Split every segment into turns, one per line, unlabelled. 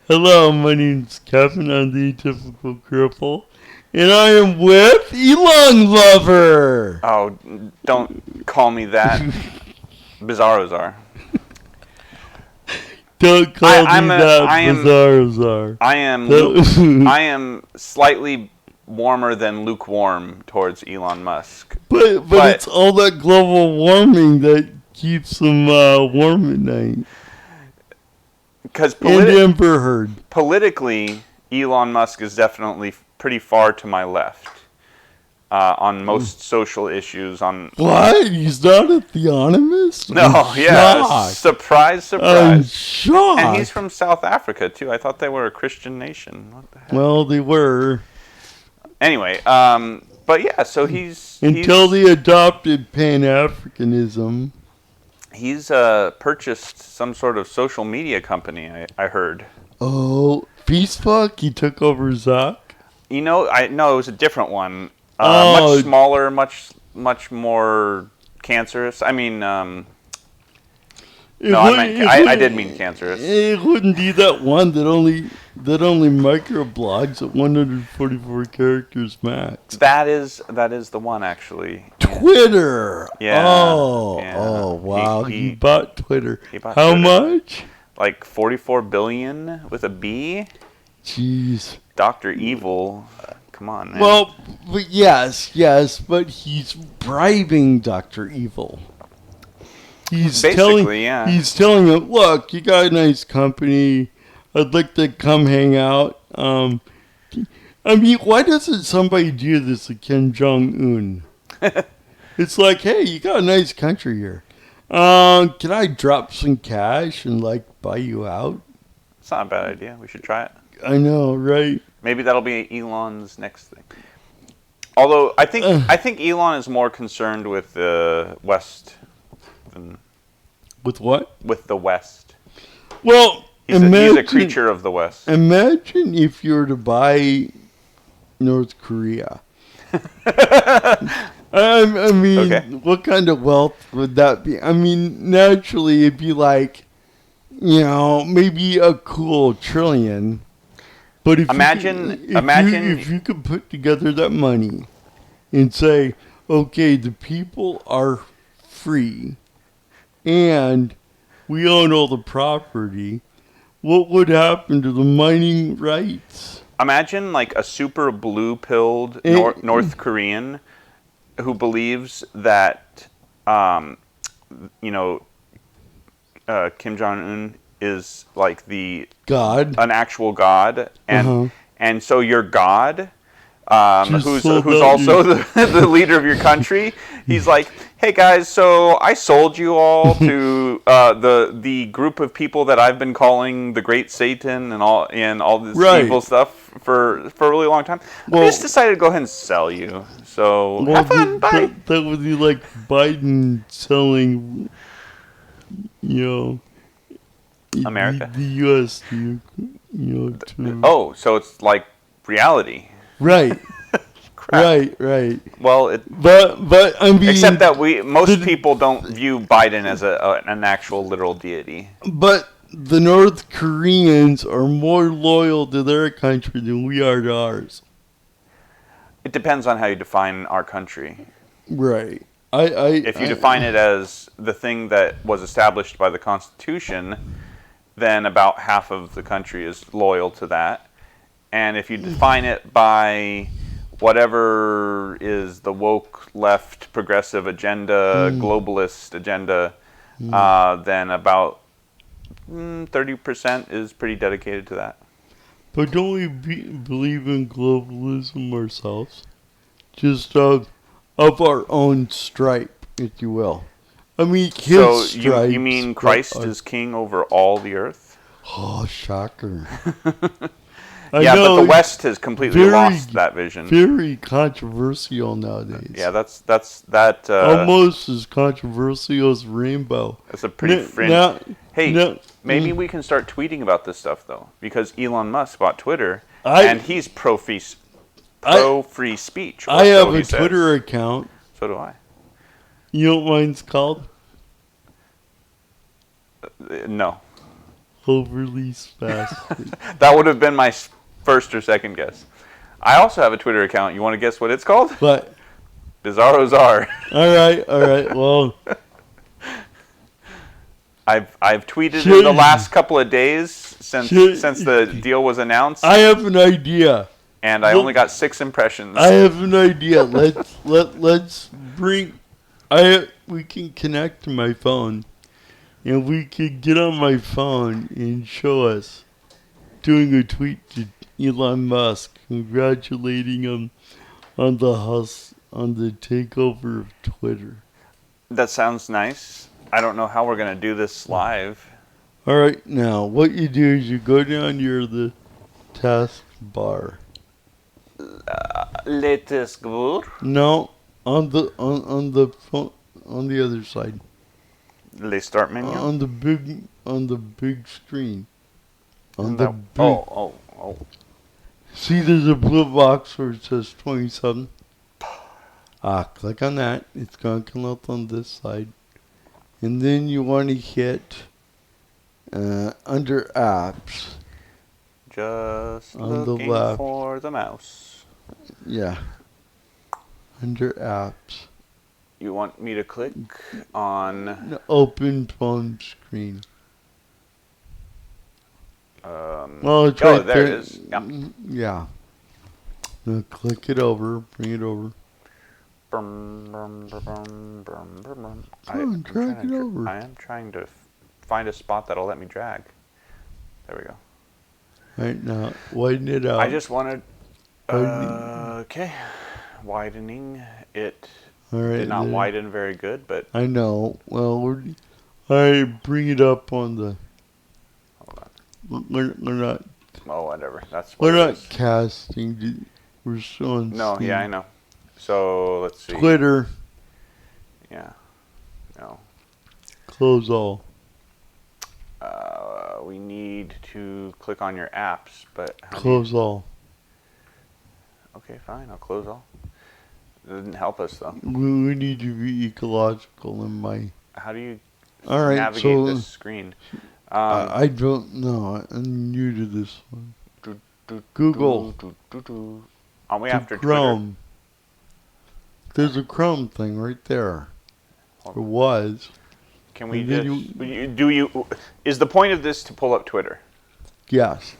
Hello, my name's Kevin. I'm the Atypical Cripple. And I am with Elon Lover.
Oh, don't call me that. Bizarros are.
Don't call me that, Bizarros are.
I am slightly warmer than lukewarm towards Elon Musk.
But it's all that global warming that keeps them warm at night.
Because politically, Elon Musk is definitely pretty far to my left on most social issues.
What? He's not a theonomist?
No, yeah. Surprise.
I'm shocked.
And he's from South Africa, too. I thought they were a Christian nation. What the heck?
Well, they were.
Anyway, but yeah, so
Until they adopted Pan-Africanism.
He's purchased some sort of social media company, I heard.
Oh, Facebook? He took over Zuck?
No, it was a different one. Much smaller, much more cancerous. I mean, I did mean cancerous.
It wouldn't be that one that only microblogs at 144 characters max.
That is the one, actually.
Twitter.
Yeah.
Oh, wow. He bought Twitter. How much?
Like 44 billion with a B.
Jeez.
Dr. Evil. Come on, man.
Well, but yes, but he's bribing Dr. Evil. He's telling him, look, you got a nice company. I'd like to come hang out. I mean, why doesn't somebody do this to Kim Jong-un? It's like, hey, you got a nice country here. Can I drop some cash and, buy you out?
It's not a bad idea. We should try it.
I know, right?
Maybe that'll be Elon's next thing. Although, I think Elon is more concerned with the West than...
With what?
With the West.
Well...
He's a creature of the West.
Imagine if you were to buy North Korea. I mean, okay. What kind of wealth would that be? I mean, naturally, it'd be like, maybe a cool trillion. But if you could put together that money and say, okay, the people are free and we own all the property, what would happen to the mining rights?
Imagine a super blue-pilled North Korean who believes that, Kim Jong-un is the
God,
an actual God, and so your God, who's also the leader of your country, he's like, hey guys, so I sold you all to the group of people that I've been calling the Great Satan and all this evil stuff for a really long time. I just decided to go ahead and sell you. So have fun. Bye.
That would be like Biden selling,
America,
the U.S. to.
Oh, so it's like reality.
Right. Right.
Well,
but I mean,
except that most people don't view Biden as an actual literal deity.
But the North Koreans are more loyal to their country than we are to ours.
It depends on how you define our country.
Right.
If you define it as the thing that was established by the Constitution, then about half of the country is loyal to that. And if you define it by whatever is the woke left progressive agenda, globalist agenda, then about 30% is pretty dedicated to that.
But don't we believe in globalism ourselves? Just of our own stripe, if you will. I mean, his stripes.
You mean Christ is king over all the earth?
Oh, shocker.
Yeah, but the West has completely lost that vision.
Very controversial nowadays.
Yeah, that's that.
Almost as controversial as rainbow.
That's a pretty fringe. Maybe we can start tweeting about this stuff though, because Elon Musk bought Twitter, and he's pro free speech.
I have a Twitter account.
So do I.
You know what mine's called?
No.
overly spastic.
That would have been my first or second guess. I also have a Twitter account. You want to guess what it's called?
What?
Bizarro Czar.
All right. Well,
I've tweeted in the last couple of days since the deal was announced.
I have an idea.
And I only got 6 impressions.
I have an idea. Let's bring. We can connect to my phone, and we could get on my phone and show us doing a tweet to Elon Musk congratulating him on the takeover of Twitter.
That sounds nice. I don't know how we're gonna do this live.
All right, now what you do is you go down the task bar.
Latest Gvur?
No, on the phone, on the other side.
The start menu?
On the big screen.
Oh.
See, there's a blue box where it says 27. Click on that. It's going to come up on this side. And then you want to hit under apps.
Just
on
looking
the left.
for the mouse.
Yeah. Under apps.
You want me to click on...
Open phone screen.
Well,
it's right
there it is.
Yeah. Now click it over. Bring it over. Drag it over.
I am trying to find a spot that'll let me drag. There we go.
Right now, widen it out.
I just wanted... okay. Widening it. Did not widen very good, but...
I know. Well, I bring it up on the...
Hold on.
We're not...
Oh, whatever. That's what
we're not casting. We're showing...
No, yeah, I know. So, let's see.
Twitter.
Yeah. No.
Close all.
We need to click on your apps, but...
Close all.
Okay, fine. I'll close all. It didn't help us, though.
We need to be ecological in my...
How do you
navigate
this screen?
I don't know. I'm new to this one. Google.
Are we after
Chrome. There's a Chrome thing right there. Or was.
Can we just... Is the point of this to pull up Twitter?
Yes.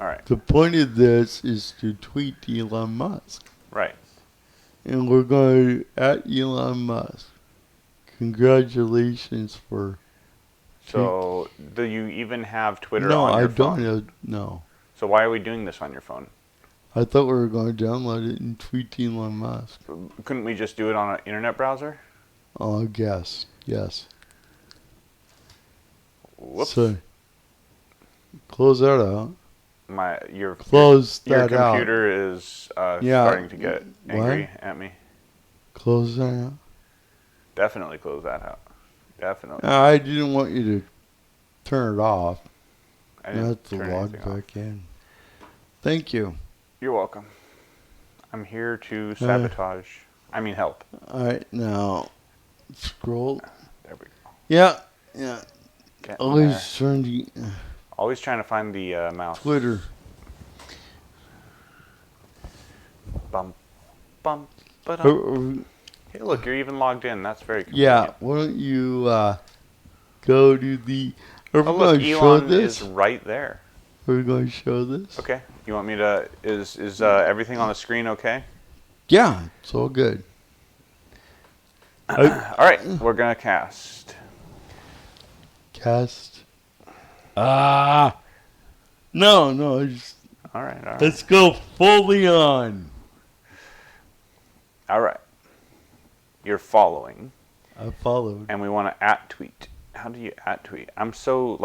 All right.
The point of this is to tweet Elon Musk.
Right.
And we're going at Elon Musk. Congratulations for...
So, do you even have Twitter
no,
on your
I
phone?
don't. No.
So why are we doing this on your phone?
I thought we were going to download it and tweet Elon Musk.
Couldn't we just do it on an internet browser?
Oh, I guess. Yes.
Whoops.
So, close that out.
Your
out.
computer is starting to get angry at me.
Close that out.
Definitely close that out. Definitely.
I didn't want you to turn it off.
I didn't
Not to
turn
log
anything
back in. Thank you.
You're welcome. I'm here to sabotage. Help.
All right, now scroll.
There we go.
Yeah.
Always trying to find the mouse.
Twitter.
Bum, bum, ba-dum. Hey, look, you're even logged in. That's very convenient.
Yeah, why don't you go to the...
Oh, look, Elon is right there.
Are we going to show this?
Okay. You want me to... Is everything on the screen okay?
Yeah, it's all good.
All right, we're going to cast.
Cast. No. Just,
all right.
Let's go fully on.
All right. You're following.
I followed.
And we want to @tweet. How do you @tweet? I'm so,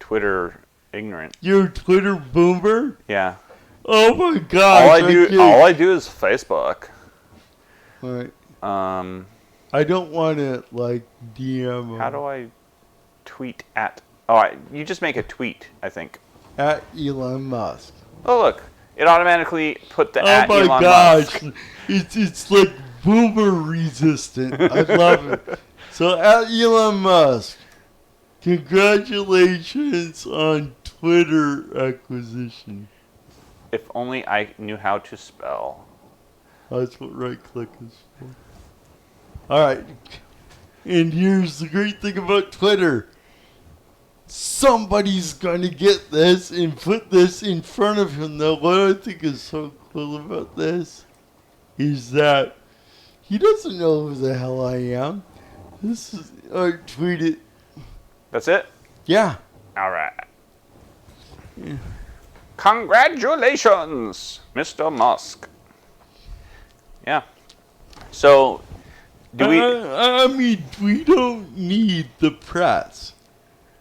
Twitter ignorant.
You're a Twitter boomer?
Yeah.
Oh, my God.
All I do is Facebook.
All right. I don't want to, DM.
How do I tweet at... Oh, you just make a tweet, I think.
At Elon Musk.
Oh, look. It automatically put the at Elon Musk.
Oh, my gosh. It's like boomer resistant. I love it. So, at Elon Musk. Congratulations on Twitter acquisition.
If only I knew how to spell.
That's what right click is for. Alright. And here's the great thing about Twitter. Somebody's gonna get this and put this in front of him. Now, what I think is so cool about this is that he doesn't know who the hell I am. This is, I tweeted.
That's it?
Yeah.
All right. Yeah. Congratulations, Mr. Musk. Yeah. So, do we...
I mean, we don't need the press.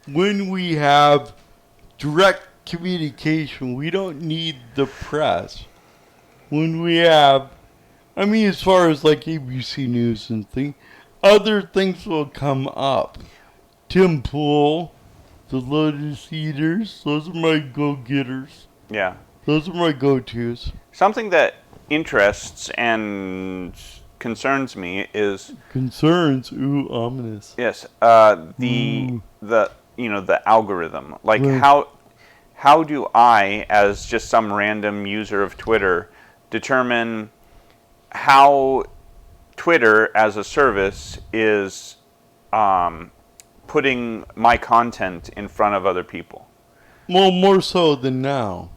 When we have direct communication, we don't need the press. When we have, I mean, as far as like ABC News and things, other things will come up. Tim Pool, the Lotus Eaters, those are my go-getters.
Yeah.
Those are my go-tos.
Something that interests and concerns me is...
Concerns? Ooh, ominous.
Yes. The algorithm. Like, right. How do I, as just some random user of Twitter, determine how Twitter as a service is putting my content in front of other people?
Well, more so than now.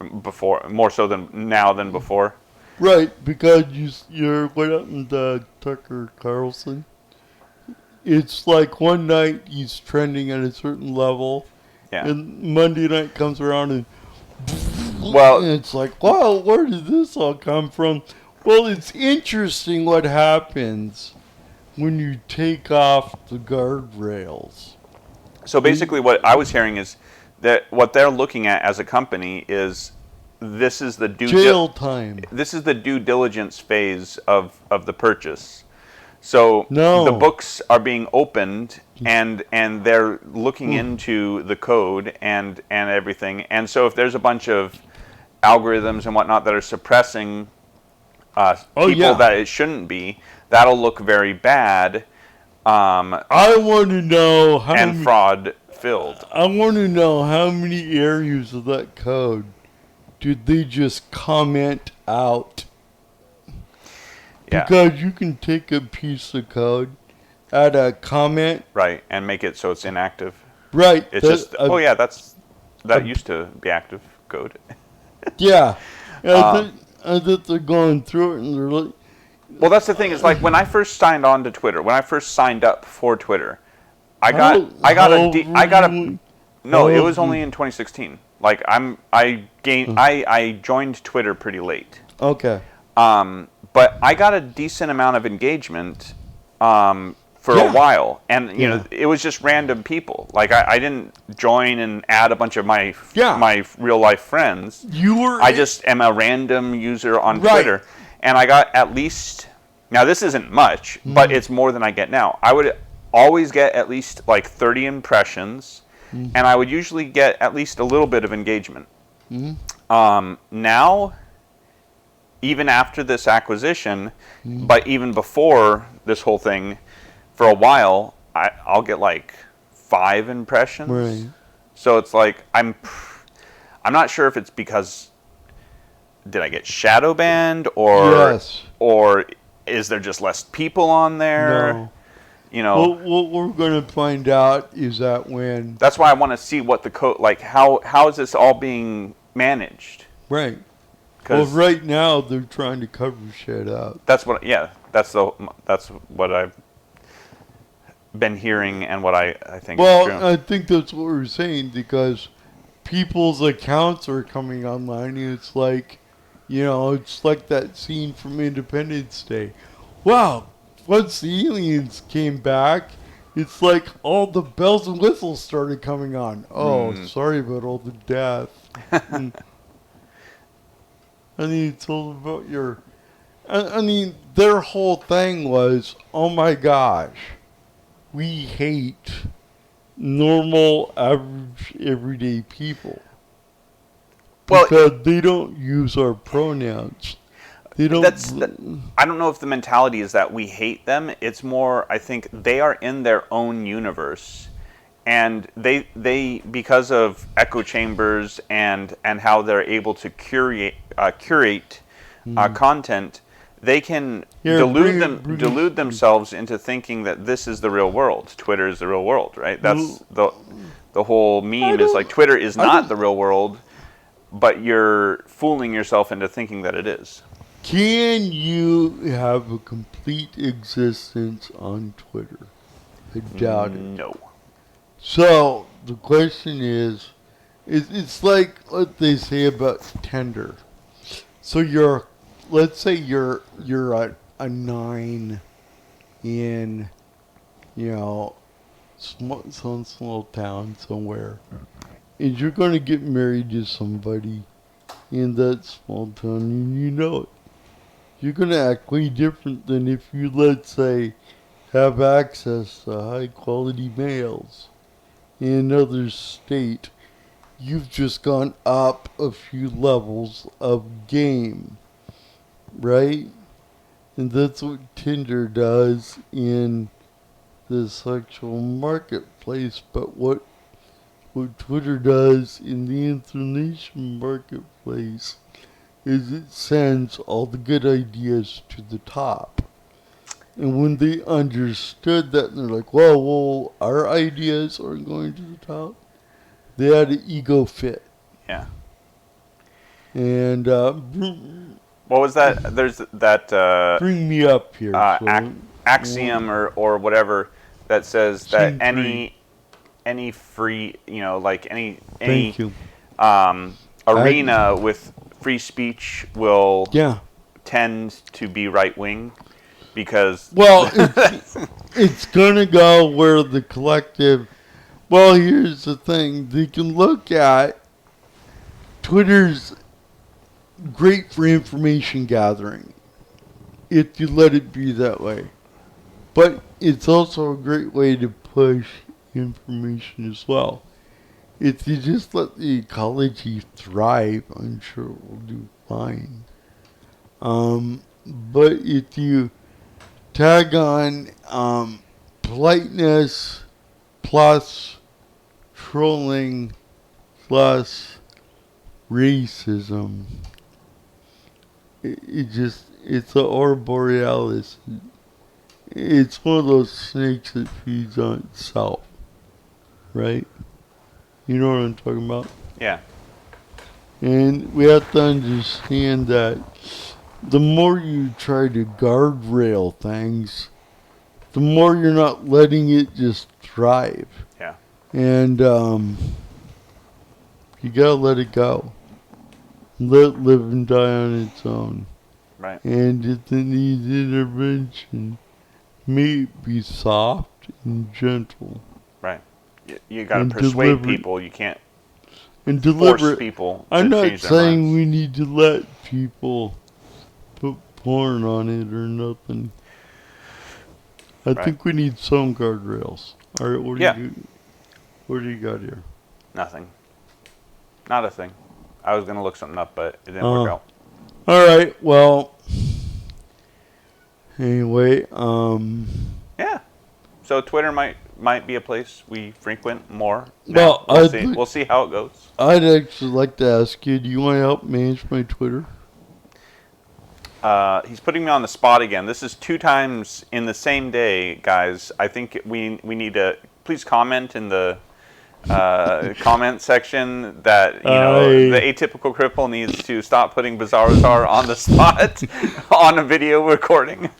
More so than now than before?
Right, because you're what happened to Tucker Carlson? It's like one night he's trending at a certain level, and Monday night comes around and it's like, wow, where did this all come from? Well, it's interesting what happens when you take off the guardrails.
So basically what I was hearing is that what they're looking at as a company is this is the
jail time.
This is the due diligence phase of the purchase. So the books are being opened and they're looking into the code and everything. And so if there's a bunch of algorithms and whatnot that are suppressing people that it shouldn't be, that'll look very bad.
I want to know how
and fraud filled.
I want to know how many areas of that code did they just comment out? Yeah. Because you can take a piece of code, add a comment,
right, and make it so it's inactive.
Right.
It's just that used to be active code.
Yeah. I think they're going through it and they're like.
Well, that's the thing. Is like when I first signed on to Twitter, when I first signed up for Twitter, it was only in 2016. Like I joined Twitter pretty late.
Okay.
But I got a decent amount of engagement for a while, and you know it was just random people. Like I didn't join and add a bunch of my real life friends. I just am a random user on Twitter, and I got at least. Now this isn't much, but it's more than I get now. I would always get at least like 30 impressions, and I would usually get at least a little bit of engagement. Now, even after this acquisition, but even before this whole thing, for a while, I'll get like 5 impressions.
Right.
So it's like I'm not sure if it's because did I get shadow banned or is there just less people on there?
No.
You know,
what we're going to find out is that when...
That's why I want to see what the code... Like, how is this all being managed?
Right. Well, right now, they're trying to cover shit up.
That's what... Yeah, that's what I've been hearing and what I think is true.
Well, I think that's what we're saying because people's accounts are coming online and it's like... You know, it's like that scene from Independence Day. Wow, once the aliens came back, it's like all the bells and whistles started coming on. Oh, sorry about all the death. And you told about your... I mean, their whole thing was, oh my gosh, we hate normal, average, everyday people. Because they don't use our pronouns. They don't.
I don't know if the mentality is that we hate them. It's more, I think, they are in their own universe, and they because of echo chambers and how they're able to curate content, they can delude themselves into thinking that this is the real world. Twitter is the real world, right? That's the whole meme is like Twitter is not the real world, but you're fooling yourself into thinking that it is.
Can you have a complete existence on Twitter? I doubt it.
No.
So the question is, it's like what they say about Tinder. So let's say you're a 9 in, some small town somewhere, and you're going to get married to somebody in that small town, and you know it. You're going to act way different than if you, let's say, have access to high-quality males in another state. You've just gone up a few levels of game, right? And that's what Tinder does in the sexual marketplace. But what Twitter does in the information marketplace is it sends all the good ideas to the top. And when they understood that, and they're like, well, our ideas aren't going to the top, they had an ego fit.
Yeah.
And
what was that? There's that
bring me up here.
Axiom or whatever that says that any free, like any arena with free speech will tend to be right wing, because
it's gonna go where the collective. Well, here's the thing: they can look at Twitter's great for information gathering if you let it be that way, but it's also a great way to push information as well. If you just let the ecology thrive, I'm sure it will do fine. But if you tag on politeness plus trolling plus racism, it's an Ouroborealis. It's one of those snakes that feeds on itself, right? You know what I'm talking about?
Yeah.
And we have to understand that the more you try to guardrail things, the more you're not letting it just thrive.
Yeah.
And you gotta let it go. Let it live and die on its own.
Right.
And if it needs intervention, may it be soft and gentle.
Right. You got to persuade people. You can't
and
force people to
I'm
change
not
their
saying
minds.
we need to let people put porn on it or nothing. I think we need some guardrails. All right, what do you got here?
Nothing. Not a thing. I was going to look something up, but it didn't work out.
All right, well, anyway,
yeah. So Twitter might be a place we frequent more.
Well,
we'll see how it goes.
I'd actually like to ask you, do you want to help manage my Twitter?
He's putting me on the spot again. This is 2 times in the same day, guys. I think we need to please comment in the comment section that the atypical cripple needs to stop putting Bizarrosaur on the spot on a video recording.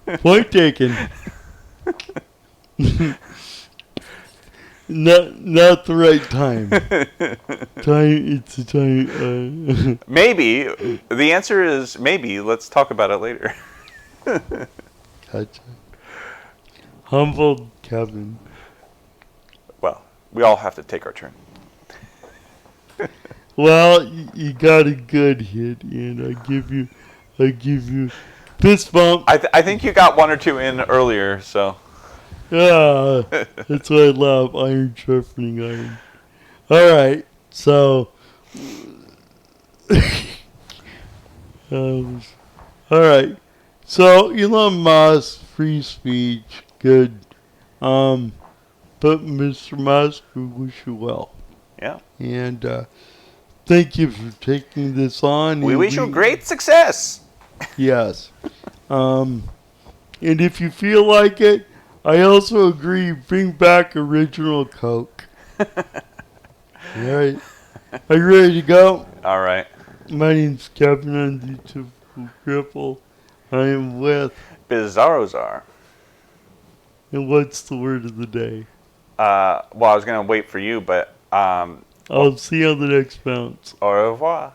Point taken. Not the right time. It's the time.
Maybe. The answer is maybe. Let's talk about it later.
Gotcha. Humbled Kevin.
Well, we all have to take our turn.
Well, you got a good hit, and I give you fist bump.
I think you got 1 or 2 in earlier, so.
Yeah, that's what I love. Iron sharpening iron. All right, so. All right, so Elon Musk, free speech, good. But Mr. Musk, we wish you well.
Yeah.
And thank you for taking this on.
We wish you great success.
Yes. And if you feel like it, I also agree, bring back original Coke. All right. Are you ready to go?
All right.
My name's Kevin on the Typical Cripple. I am with
Bizarrozar.
And what's the word of the day?
Well, I was going to wait for you, but...
I'll see you on the next bounce.
Au revoir.